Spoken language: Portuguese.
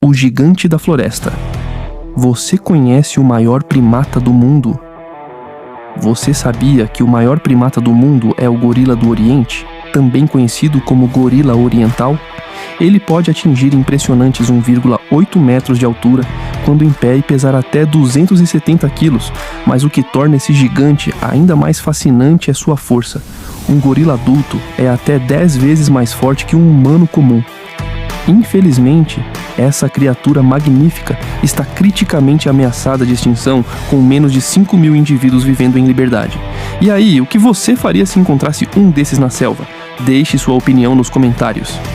O gigante da floresta. Você conhece o maior primata do mundo? Você sabia que o maior primata do mundo é o gorila do Oriente, também conhecido como gorila oriental? Ele pode atingir impressionantes 1,8 metros de altura, quando em pé, e pesar até 270 quilos, mas o que torna esse gigante ainda mais fascinante é sua força. Um gorila adulto é até 10 vezes mais forte que um humano comum. Infelizmente, essa criatura magnífica está criticamente ameaçada de extinção, com menos de 5.000 indivíduos vivendo em liberdade. E aí, o que você faria se encontrasse um desses na selva? Deixe sua opinião nos comentários.